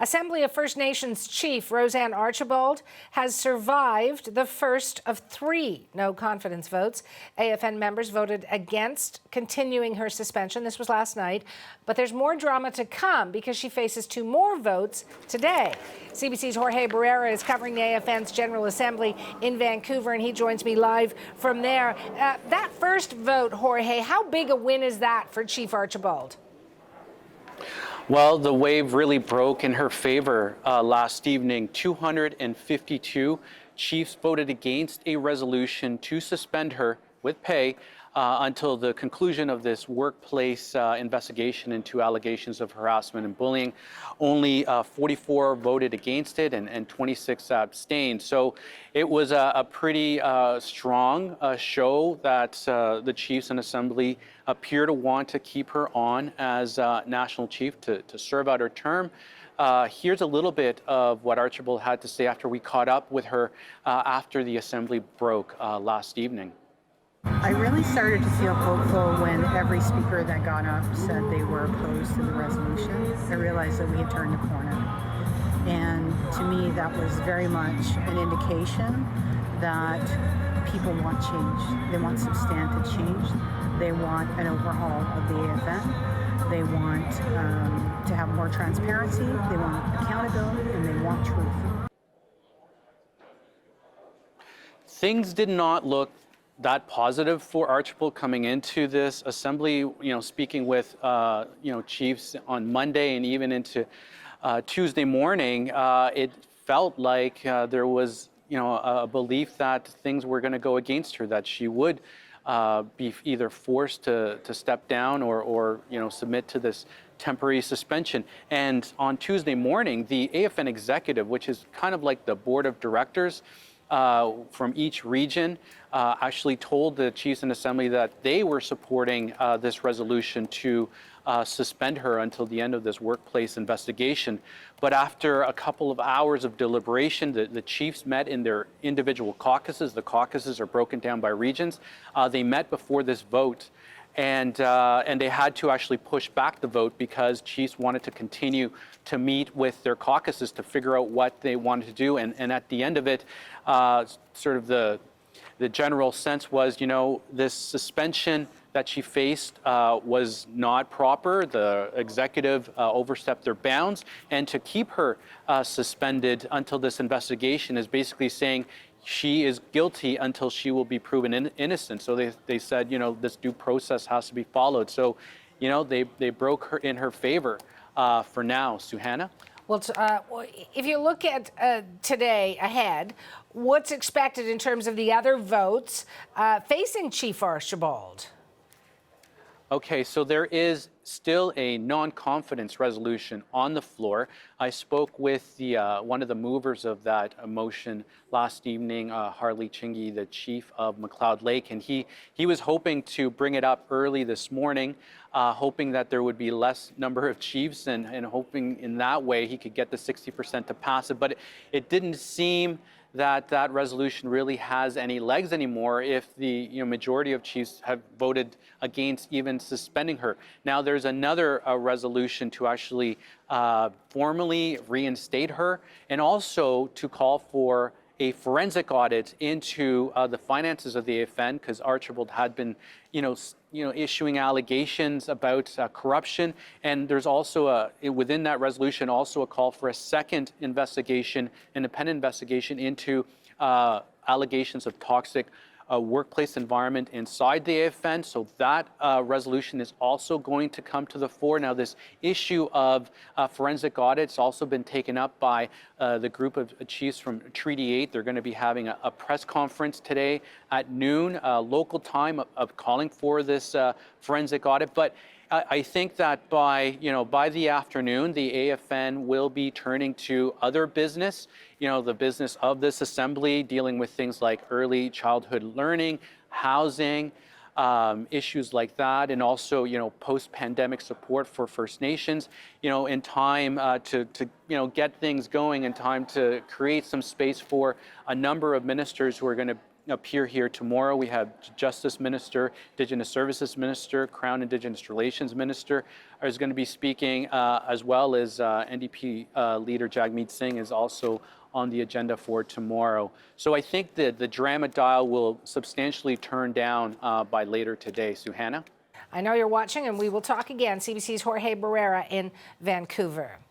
Assembly of First Nations Chief RoseAnne Archibald has survived the first of 3 no-confidence votes. AFN members voted against continuing her suspension. This was last night. But there's more drama to come because she faces 2 more votes today. CBC's Jorge Barrera is covering the AFN's General Assembly in Vancouver, and he joins me live from there. That first vote, Jorge, how big a win is that for Chief Archibald? Well, the wave really broke in her favor last evening. 252 chiefs voted against a resolution to suspend her with pay until the conclusion of this workplace investigation into allegations of harassment and bullying. Only 44 voted against it and 26 abstained. So it was a pretty strong show that the chiefs and assembly appear to want to keep her on as national chief to serve out her term. Here's a little bit of what Archibald had to say after we caught up with her after the assembly broke last evening. I really started to feel hopeful when every speaker that got up said they were opposed to the resolution. I realized that we had turned the corner. And to me, that was very much an indication that people want change. They want substantive change. They want an overhaul of the AFN. They want to have more transparency. They want accountability, and they want truth. Things did not look that positive for Archibald coming into this assembly. Speaking with chiefs on Monday and even into Tuesday morning, it felt like there was a belief that things were going to go against her, that she would be either forced to step down or submit to this temporary suspension. And on Tuesday morning, the AFN executive, which is kind of like the board of directors from each region, actually told the chiefs and assembly that they were supporting this resolution to suspend her until the end of this workplace investigation. But after a couple of hours of deliberation, the chiefs met in their individual caucuses. The caucuses are broken down by regions. They met before this vote, and they had to actually push back the vote because chiefs wanted to continue to meet with their caucuses to figure out what they wanted to do. And at the end of it, sort of the general sense was, this suspension that she faced was not proper. The executive overstepped their bounds, and to keep her suspended until this investigation is basically saying she is guilty until she will be proven innocent. So they said, this due process has to be followed. So, they broke her in her favor for now. Suhana? Well, if you look at today ahead, what's expected in terms of the other votes facing Chief Archibald? Okay, so there is still a non-confidence resolution on the floor. I spoke with the one of the movers of that motion last evening, Harley Chingy, the chief of McLeod Lake, and he was hoping to bring it up early this morning, hoping that there would be less number of chiefs and hoping in that way he could get the 60% to pass it. But it didn't seem that resolution really has any legs anymore if the majority of chiefs have voted against even suspending her. Now there's another resolution to actually formally reinstate her, and also to call for a forensic audit into the finances of the AFN, because Archibald had been issuing allegations about corruption. And there's also within that resolution also a call for a second investigation, independent investigation into allegations of toxic workplace environment inside the AFN. So that resolution is also going to come to the fore. Now, this issue of forensic audits also been taken up by the group of chiefs from Treaty 8. They're going to be having a press conference today at noon, local time, of calling for this forensic audit. But I think that by the afternoon, the AFN will be turning to other business, the business of this assembly, dealing with things like early childhood learning, housing, issues like that, and also, post-pandemic support for First Nations, in time to get things going, in time to create some space for a number of ministers who are going to appear here tomorrow. We have Justice Minister, Indigenous Services Minister, Crown Indigenous Relations Minister is going to be speaking, as well as NDP leader Jagmeet Singh is also on the agenda for tomorrow. So I think that the drama dial will substantially turn down by later today. Suhana? I know you're watching, and we will talk again. CBC's Jorge Barrera in Vancouver.